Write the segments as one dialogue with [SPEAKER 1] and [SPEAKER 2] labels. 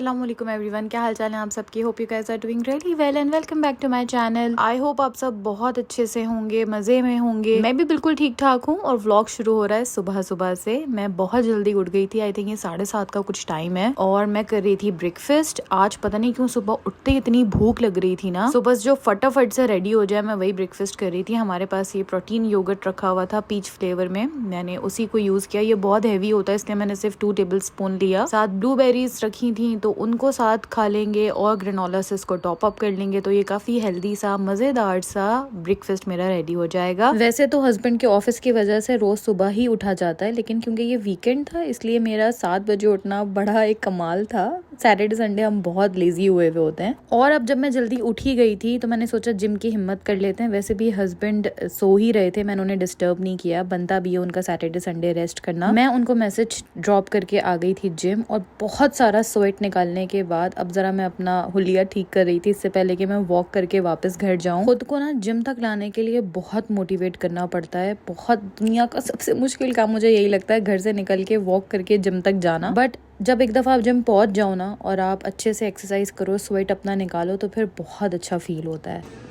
[SPEAKER 1] अस्सलाम वालेकुम एवरीवन, क्या हाल चाल है आप सबकी। Hope you guys are doing really well and welcome back to my channel. I hope आप सब बहुत अच्छे से होंगे, मज़े में होंगे। मैं भी बिल्कुल ठीक ठाक हूँ और व्लॉग शुरू हो रहा है सुबह सुबह से। मैं बहुत जल्दी उठ गई थी, आई थिंक ये 7:30 का कुछ टाइम है और मैं कर रही थी ब्रेकफास्ट। आज पता नहीं क्यों सुबह उठते इतनी भूख लग रही थी ना, तो बस जो फटाफट से रेडी हो जाए मैं वही ब्रेकफास्ट कर रही थी। हमारे पास ये प्रोटीन योगर्ट रखा हुआ था पीच फ्लेवर में, मैंने उसी को यूज किया। ये बहुत हैवी होता है इसलिए मैंने सिर्फ 2 टेबल स्पून लिया। साथ ब्लूबेरीज रखी थी तो उनको साथ खा लेंगे और ग्रेनोला से इसको टॉप अप कर लेंगे, तो ये काफी हेल्दी सा मजेदार सा ब्रेकफास्ट मेरा रेडी हो जाएगा। वैसे तो हस्बैंड के ऑफिस की वजह से रोज सुबह ही उठा जाता है, लेकिन क्योंकि ये वीकेंड था इसलिए मेरा 7 बजे उठना बड़ा एक कमाल था। सैटरडे संडे हम बहुत लेजी हुए हुए होते हैं। और अब जब मैं जल्दी उठ ही गई थी तो मैंने सोचा जिम की हिम्मत कर लेते हैं। वैसे भी हस्बैंड सो ही रहे थे, मैंने उन्हें डिस्टर्ब नहीं किया, बनता भी है उनका सैटरडे संडे रेस्ट करना। मैं उनको मैसेज ड्रॉप करके आ गई थी जिम और बहुत सारा स्वेट निकालने के बाद अब जरा मैं अपना हुलिया ठीक कर रही थी इससे पहले कि मैं वॉक करके वापस घर जाऊं। खुद को ना जिम तक लाने के लिए बहुत मोटिवेट करना पड़ता है। बहुत दुनिया का सबसे मुश्किल काम मुझे यही लगता है, घर से निकल के वॉक करके जिम तक जाना। बट जब एक दफ़ा आप जिम पहुंच जाओ ना और आप अच्छे से एक्सरसाइज करो, स्वेट अपना निकालो, तो फिर बहुत अच्छा फील होता है।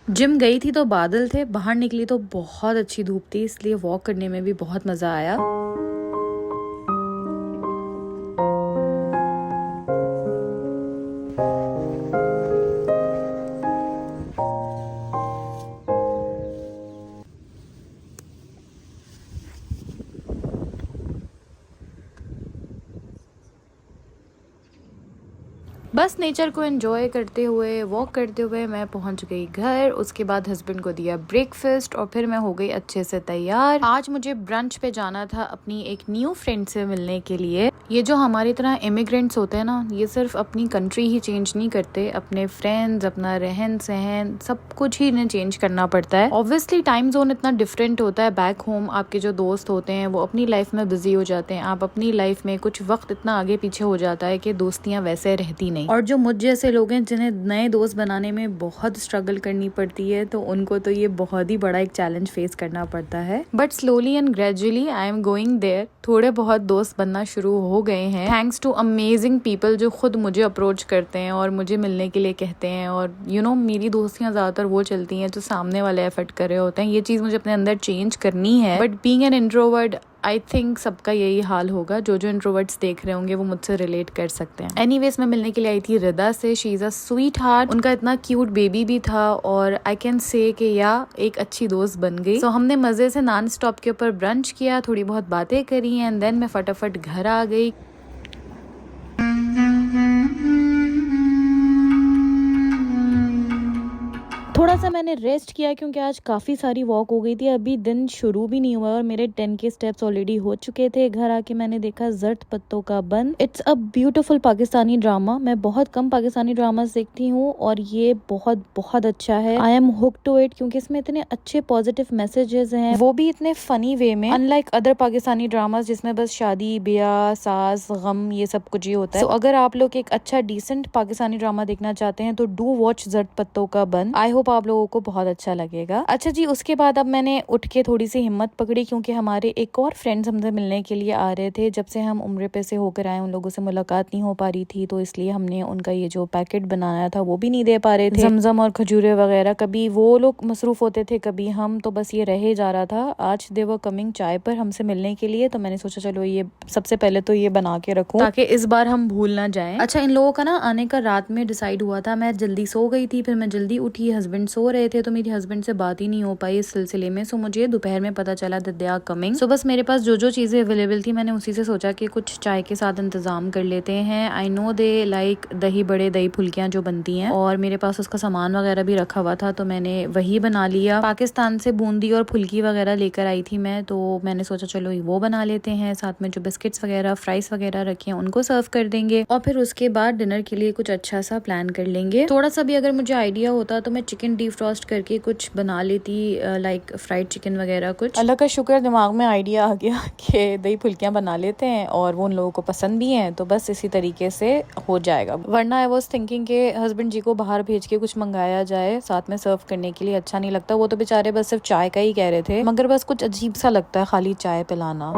[SPEAKER 1] जिम गई थी तो बादल थे, बाहर निकली तो बहुत अच्छी धूप थी, इसलिए वॉक करने में भी बहुत मज़ा आया। बस नेचर को एंजॉय करते हुए वॉक करते हुए मैं पहुंच गई घर। उसके बाद हस्बैंड को दिया ब्रेकफास्ट और फिर मैं हो गई अच्छे से तैयार। आज मुझे ब्रंच पे जाना था अपनी एक न्यू फ्रेंड से मिलने के लिए। ये जो हमारी तरह इमिग्रेंट्स होते हैं ना, ये सिर्फ अपनी कंट्री ही चेंज नहीं करते, अपने फ्रेंड्स, अपना रहन सहन, सब कुछ ही इन्हें चेंज करना पड़ता है। ऑब्वियसली टाइम जोन इतना डिफरेंट होता है। बैक होम आपके जो दोस्त होते हैं वो अपनी लाइफ में बिजी हो जाते हैं, आप अपनी लाइफ में कुछ वक्त इतना आगे पीछे हो जाता है कि दोस्तियां वैसे रहती नहीं। और जो मुझ जैसे लोग हैं जिन्हें नए दोस्त बनाने में बहुत स्ट्रगल करनी पड़ती है, तो उनको तो ये बहुत ही बड़ा एक चैलेंज फेस करना पड़ता है। But slowly and gradually I am going there. थोड़े बहुत दोस्त बनना शुरू हो गए हैं थैंक्स टू अमेजिंग पीपल जो खुद मुझे अप्रोच करते हैं और मुझे मिलने के लिए कहते हैं। और मेरी दोस्तियां ज्यादातर वो चलती हैं जो सामने वाले एफर्ट कर रहे होते हैं। ये चीज मुझे अपने अंदर चेंज करनी है। But being an introvert I think सबका यही हाल होगा। जो इंट्रोवर्ट्स देख रहे होंगे वो मुझसे रिलेट कर सकते हैं। एनीवेज मैं मिलने के लिए आई थी रिदा से। She is a sweet heart. उनका इतना क्यूट बेबी भी था और आई कैन से कि या एक अच्छी दोस्त बन गई। सो हमने मजे से नॉन स्टॉप के ऊपर ब्रंच किया, थोड़ी बहुत बातें करी एंड देन मैं फटाफट घर आ गई। थोड़ा सा मैंने रेस्ट किया क्योंकि आज काफ़ी सारी वॉक हो गई थी। अभी दिन शुरू भी नहीं हुआ और मेरे 10 के स्टेप्स ऑलरेडी हो चुके थे। घर आके मैंने देखा जर्द पत्तों का बन। It's a beautiful Pakistani drama. मैं बहुत कम पाकिस्तानी ड्रामा देखती हूँ और ये बहुत बहुत अच्छा है। I am hook to it क्योंकि इसमें इतने अच्छे पॉजिटिव मैसेजेस हैं, वो भी इतने फनी वे में, अनलाइक अदर पाकिस्तानी ड्रामास जिसमें बस शादी, ब्याह, सास, गम, ये सब कुछ ही होता है। अगर आप लोग एक अच्छा डिसेंट पाकिस्तानी ड्रामा देखना चाहते हैं तो डू वॉच जर्द पत्तों का बन। आई होप आप लोगों को बहुत अच्छा लगेगा। अच्छा जी, उसके बाद अब मैंने उठ के थोड़ी सी हिम्मत पकड़ी क्योंकि हमारे एक और फ्रेंड्स हमसे मिलने के लिए आ रहे थे। जब से हम उम्र पे से होकर आए उन लोगों से मुलाकात नहीं हो पा रही थी, तो इसलिए हमने उनका ये जो पैकेट बनाया था वो भी नहीं दे पा रहे थे, जमजम और खजूरे वगैरह। कभी वो लोग मसरूफ होते थे, कभी हम, तो बस ये रहे जा रहा था। आज दे वर कमिंग चाय पर हमसे मिलने के लिए, तो मैंने सोचा चलो ये सबसे पहले तो ये बना के रखूं ताकि इस बार हम भूल ना जाए। अच्छा, इन लोगों का ना आने का रात में डिसाइड हुआ था। मैं जल्दी सो गई थी, फिर मैं जल्दी उठी, हस्बैंड सो रहे थे, तो मेरी हस्बैंड से बात ही नहीं हो पाई इस सिलसिले में। सो मुझे दोपहर में पता चला दैट दे आर कमिंग। सो बस मेरे पास जो चीजें अवेलेबल थी मैंने उसी से सोचा कि कुछ चाय के साथ इंतजाम कर लेते हैं। आई नो दे लाइक दही बड़े, दही फुल्कियां जो बनती हैं, और मेरे पास उसका सामान वगैरह भी रखा हुआ था तो मैंने वही बना लिया। पाकिस्तान से बूंदी और फुल्की वगैरह लेकर आई थी मैं, तो मैंने सोचा चलो वो बना लेते हैं। साथ में जो बिस्किट्स वगैरह, फ्राइज वगैरह रखे हैं उनको सर्व कर देंगे और फिर उसके बाद डिनर के लिए कुछ अच्छा सा प्लान कर लेंगे। थोड़ा सा भी अगर मुझे आइडिया होता तो मैं चिकन चिकन डीफ्रॉस्ट करके कुछ बना लेती, लाइक फ्राइड चिकन वगैरह कुछ। अल्लाह का शुक्र दिमाग में आइडिया आ गया कि दही फुल्कियाँ बना लेते हैं और वो उन लोगों को पसंद भी हैं, तो बस इसी तरीके से हो जाएगा। वरना आई वॉज थिंकिंग के हस्बैंड जी को बाहर भेज के कुछ मंगाया जाए साथ में सर्व करने के लिए, अच्छा नहीं लगता। वो तो बेचारे बस सिर्फ चाय का ही कह रहे थे, मगर बस कुछ अजीब सा लगता है खाली चाय पिलाना।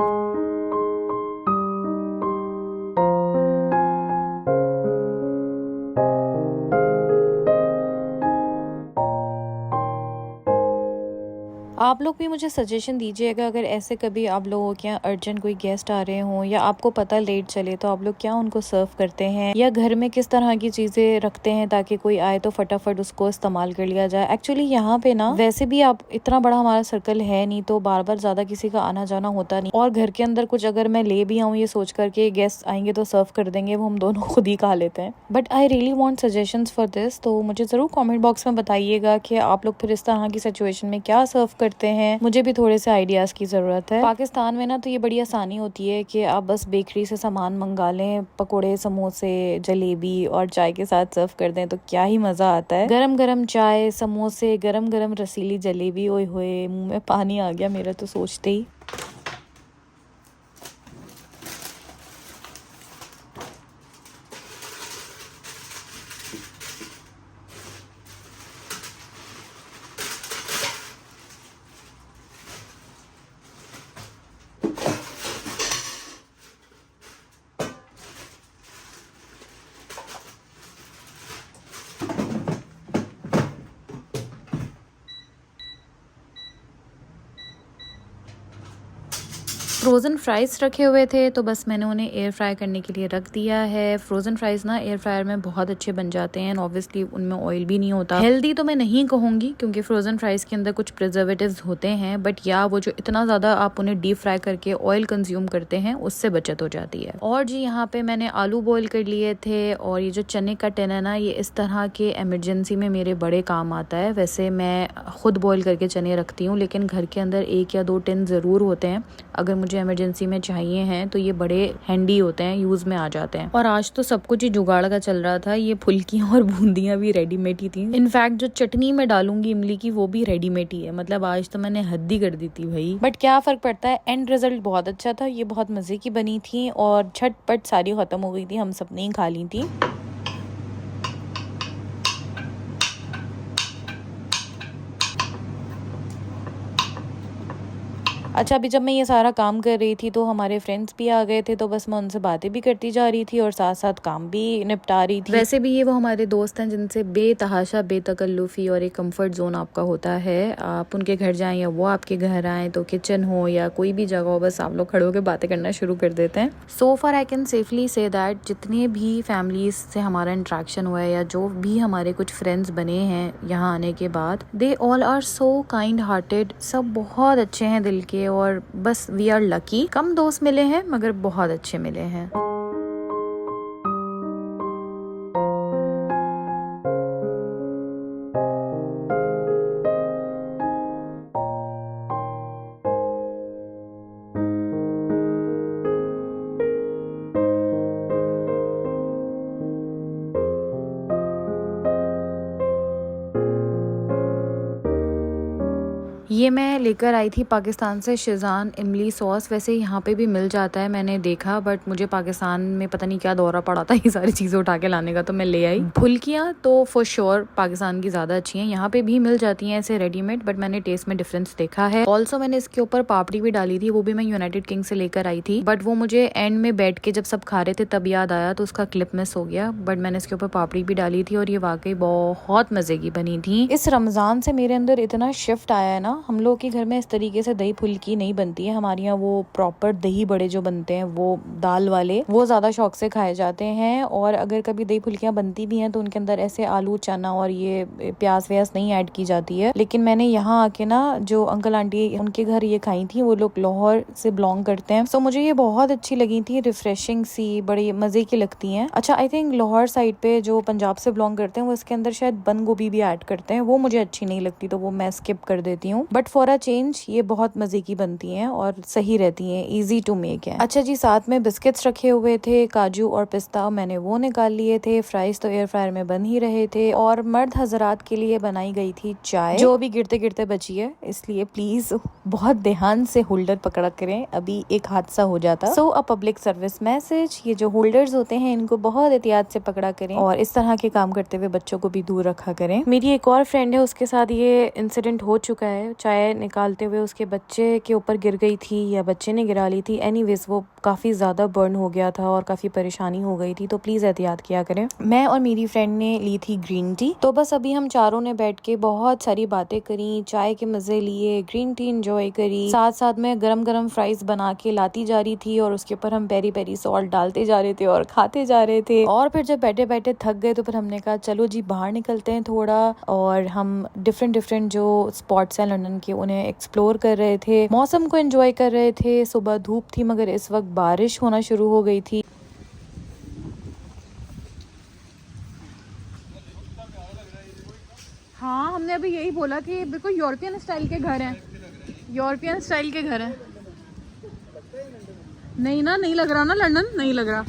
[SPEAKER 1] आप लोग भी मुझे सजेशन दीजिएगा, अगर ऐसे कभी आप लोगों के यहाँ अर्जेंट कोई गेस्ट आ रहे हों या आपको पता लेट चले, तो आप लोग क्या उनको सर्व करते हैं या घर में किस तरह की चीज़ें रखते हैं ताकि कोई आए तो फटाफट उसको इस्तेमाल कर लिया जाए। एक्चुअली यहाँ पे ना वैसे भी आप इतना बड़ा हमारा सर्कल है नहीं, तो बार बार ज़्यादा किसी का आना जाना होता नहीं, और घर के अंदर कुछ अगर मैं ले भी आऊँ ये सोच करके गेस्ट आएंगे तो सर्व कर देंगे, वो हम दोनों खुद ही खा लेते हैं। But I really want suggestions for this, तो मुझे ज़रूर कॉमेंट बॉक्स में बताइएगा कि आप लोग फिर इस तरह की सिचुएशन में क्या सर्व करते हैं। मुझे भी थोड़े से आइडियाज की जरूरत है। पाकिस्तान में ना तो ये बड़ी आसानी होती है कि आप बस बेकरी से सामान मंगा लें, पकोड़े, समोसे, जलेबी और चाय के साथ सर्व कर दें तो क्या ही मजा आता है। गरम गरम चाय, समोसे, गरम गरम रसीली जलेबी, ओए होए मुंह में पानी आ गया मेरा तो सोचते ही। फ्रोज़न फ्राइज़ रखे हुए थे तो बस मैंने उन्हें एयर फ्राई करने के लिए रख दिया है। फ्रोज़न फ्राइज़ ना एयर फ्रायर में बहुत अच्छे बन जाते हैं, ऑब्वियसली उनमें ऑयल भी नहीं होता। हेल्दी तो मैं नहीं कहूँगी क्योंकि फ्रोज़न फ्राइज़ के अंदर कुछ प्रिजर्वेटिव्स होते हैं, बट या वो जो इतना ज़्यादा आप उन्हें डीप फ्राई करके ऑयल कंज्यूम करते हैं उससे बचत हो जाती है। और जी यहाँ पे मैंने आलू बॉयल कर लिए थे, और ये जो चने का टिन है ना, ये इस तरह के एमरजेंसी में मेरे बड़े काम आता है। वैसे मैं खुद बॉयल करके चने रखती हूँ, लेकिन घर के अंदर 1 या 2 टिन ज़रूर होते हैं, अगर मुझे इमरजेंसी में चाहिए हैं तो ये बड़े हैंडी होते हैं, यूज में आ जाते हैं। और आज तो सब कुछ ही जुगाड़ का चल रहा था, ये फुल्कियां और बूंदियां भी रेडीमेड ही थी। इनफैक्ट जो चटनी में डालूंगी इमली की वो भी रेडीमेड ही है, मतलब आज तो मैंने हद ही कर दी थी भाई। बट क्या फर्क पड़ता है, एंड रिजल्ट बहुत अच्छा था। ये बहुत मजे की बनी थी और झटपट सारी खत्म हो गई थी, हम सबने ही खा ली थी। अच्छा, अभी जब मैं ये सारा काम कर रही थी तो हमारे फ्रेंड्स भी आ गए थे, तो बस मैं उनसे बातें भी करती जा रही थी और साथ साथ काम भी निपटा रही थी। वैसे भी ये वो हमारे दोस्त हैं जिनसे बेतहाशा बेतकल्लुफी और एक कंफर्ट जोन आपका होता है। आप उनके घर जाएं या वो आपके घर आएँ, तो किचन हो या कोई भी जगह हो, बस आप लोग खड़े होकर बातें करना शुरू कर देते हैं। So far I can safely say that जितने भी फैमिलीज से हमारा इंट्रैक्शन हुआ है या जो भी हमारे कुछ फ्रेंड्स बने हैं यहाँ आने के बाद, they all are so kind hearted. सब बहुत अच्छे हैं दिल के, और बस वी आर लकी। कम दोस्त मिले हैं मगर बहुत अच्छे मिले हैं। ये मैं लेकर आई थी पाकिस्तान से शेज़वान इमली सॉस। वैसे यहाँ पे भी मिल जाता है, मैंने देखा, बट मुझे पाकिस्तान में पता नहीं क्या दौरा पड़ा था ये सारी चीज़ें उठा के लाने का, तो मैं ले आई। फुल्कियाँ तो फॉर श्योर पाकिस्तान की ज़्यादा अच्छी हैं, यहाँ पे भी मिल जाती हैं ऐसे रेडीमेड, बट मैंने टेस्ट में डिफरेंस देखा है। ऑल्सो मैंने इसके ऊपर पापड़ी भी डाली थी, वो भी मैं यूनाइटेड किंग से लेकर आई थी, बट वो मुझे एंड में बैठ के जब सब खा रहे थे तब याद आया, तो उसका क्लिप मिस हो गया। बट मैंने इसके ऊपर पापड़ी भी डाली थी और ये वाकई बहुत मजे की बनी थी। इस रमजान से मेरे अंदर इतना शिफ्ट आया है ना, हम लोग के घर में इस तरीके से दही फुल्की नहीं बनती है। हमारे यहाँ वो प्रॉपर दही बड़े जो बनते हैं वो दाल वाले, वो ज्यादा शौक से खाए जाते हैं। और अगर कभी दही फुल्कियां बनती भी हैं तो उनके अंदर ऐसे आलू, चना और ये प्याज व्याज नहीं ऐड की जाती है। लेकिन मैंने यहाँ आके ना जो अंकल आंटी उनके घर ये खाई थी, वो लोग लाहौर से बिलोंग करते हैं, सो मुझे ये बहुत अच्छी लगी थी, रिफ्रेशिंग सी, बड़ी मजे की लगती हैं। अच्छा, आई थिंक लाहौर साइड पे जो पंजाब से बिलोंग करते हैं वो इसके अंदर शायद बंद गोभी भी ऐड करते हैं, वो मुझे अच्छी नहीं लगती, तो वो मैं स्किप कर देती हूँ। हूँ, बट फॉर अ चेंज ये बहुत मजे की बनती हैं और सही रहती हैं, इजी टू मेक है। अच्छा जी, साथ में बिस्किट्स रखे हुए थे, काजू और पिस्ता, मैंने वो निकाल लिए थे। फ्राइज तो एयर फ्रायर में बन ही रहे थे और मर्द हजरात के लिए बनाई गई थी चाय, जो अभी गिरते गिरते बची है, इसलिए प्लीज बहुत ध्यान से होल्डर पकड़ा करें, अभी एक हादसा हो जाता। सो अ पब्लिक सर्विस मैसेज, ये जो होल्डर्स होते हैं इनको बहुत एहतियात से पकड़ा करें और इस तरह के काम करते हुए बच्चों को भी दूर रखा करें। मेरी एक और फ्रेंड है, उसके साथ ये इंसिडेंट हो चुका है, चाय निकालते हुए उसके बच्चे के ऊपर गिर गई थी या बच्चे ने गिरा ली थी। एनीवेज वो काफी ज्यादा बर्न हो गया था और काफी परेशानी हो गई थी, तो प्लीज एहतियात किया करें। मैं और मेरी फ्रेंड ने ली थी ग्रीन टी, तो बस अभी हम चारों ने बैठ के बहुत सारी बातें करी, चाय के मजे लिए, ग्रीन टी एंजॉय करी, साथ साथ में गरम गरम फ्राइज बना के लाती जा रही थी और उसके ऊपर हम पेरी पेरी सॉल्ट डालते जा रहे थे और खाते जा रहे थे। और फिर जब बैठे बैठे थक गए तो फिर हमने कहा चलो जी बाहर निकलते हैं थोड़ा, और हम डिफरेंट जो स्पॉट्स हैं लंदन के उन्हें एक्सप्लोर कर रहे थे, मौसम को एंजॉय कर रहे थे। सुबह धूप थी मगर इस वक्त बारिश होना शुरू हो गई थी।
[SPEAKER 2] हाँ, हमने अभी यही बोला कि बिल्कुल यूरोपियन स्टाइल के घर हैं, यूरोपियन स्टाइल के घर हैं। नहीं ना, नहीं लग रहा ना, लंदन नहीं लग रहा।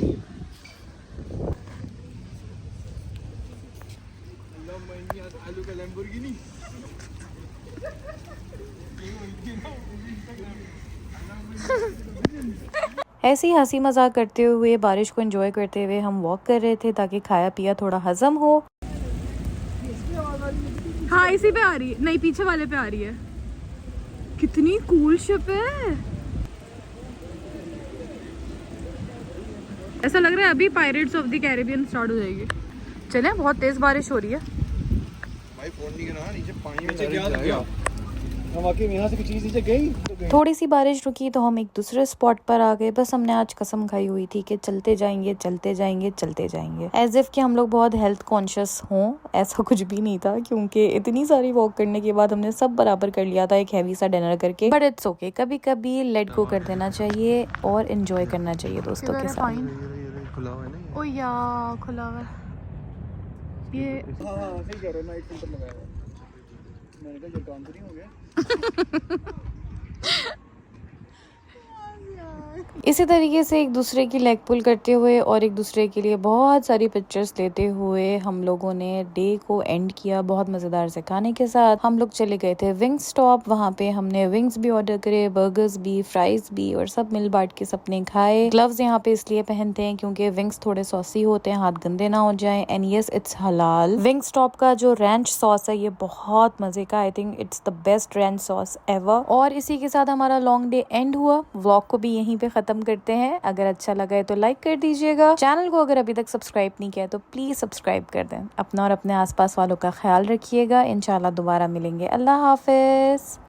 [SPEAKER 1] ऐसे ही हंसी मजाक करते हुए बारिश को एंजॉय करते हुए हम वॉक कर रहे थे ताकि खाया पिया थोड़ा हजम हो।
[SPEAKER 2] हाँ, इसी पे आ रही है, नहीं पीछे वाले पे आ रही है। कितनी कूल शिप है, ऐसा लग रहा है अभी pirates of the Caribbean start हो जाएगी। चले, बहुत तेज बारिश हो रही है।
[SPEAKER 3] भाई फोन नहीं करना, नीचे पानी में जाएगा। हम आके यहाँ से कुछ चीज नीचे गई।
[SPEAKER 1] थोड़ी सी बारिश रुकी तो हम एक दूसरे स्पॉट पर आ गए। बस हमने आज कसम खाई हुई थी कि चलते जाएंगे चलते जाएंगे चलते जाएंगे, एज इफ कि हम लोग बहुत हेल्थ कॉन्शियस हों। ऐसा कुछ भी नहीं था, क्योंकि इतनी सारी वॉक करने के बाद हमने सब बराबर कर लिया था एक हैवी सा डिनर करके। बट इट्स ओके, कभी कभी लेट गो कर देना चाहिए और एंजॉय करना चाहिए दोस्तों के साथ।
[SPEAKER 3] खुला हुआ है ना,
[SPEAKER 2] ओ या खुला हुआ ये।
[SPEAKER 3] हाँ सही कह रहे हो, नाइट फिल्टर लगाया हुआ। मैंने कहा ये काम तो नहीं हो गया।
[SPEAKER 1] इसी तरीके से एक दूसरे की लेग पुल करते हुए और एक दूसरे के लिए बहुत सारी पिक्चर्स लेते हुए हम लोगों ने डे को एंड किया बहुत मजेदार से खाने के साथ। हम लोग चले गए थे विंग स्टॉप, वहाँ पे हमने विंग्स भी ऑर्डर करे, बर्गर्स भी, फ्राइज भी, और सब मिल बांट के सबने खाए। ग्लव्स यहाँ पे इसलिए पहनते हैं क्योंकि विंग्स थोड़े सॉसी होते हैं, हाथ गंदे ना हो जाए। एंड यस, इट्स हलाल। विंग स्टॉप का जो रैंच सॉस है ये बहुत मजे का, I think it's the best ranch sauce ever. और इसी के साथ हमारा लॉन्ग डे एंड हुआ। व्लॉग को भी यहीं पे खत्म करते हैं। अगर अच्छा लगा है तो लाइक कर दीजिएगा। चैनल को अगर अभी तक सब्सक्राइब नहीं किया तो प्लीज सब्सक्राइब कर दें। अपना और अपने आसपास वालों का ख्याल रखिएगा। इंशाल्लाह दोबारा मिलेंगे। अल्लाह हाफिज।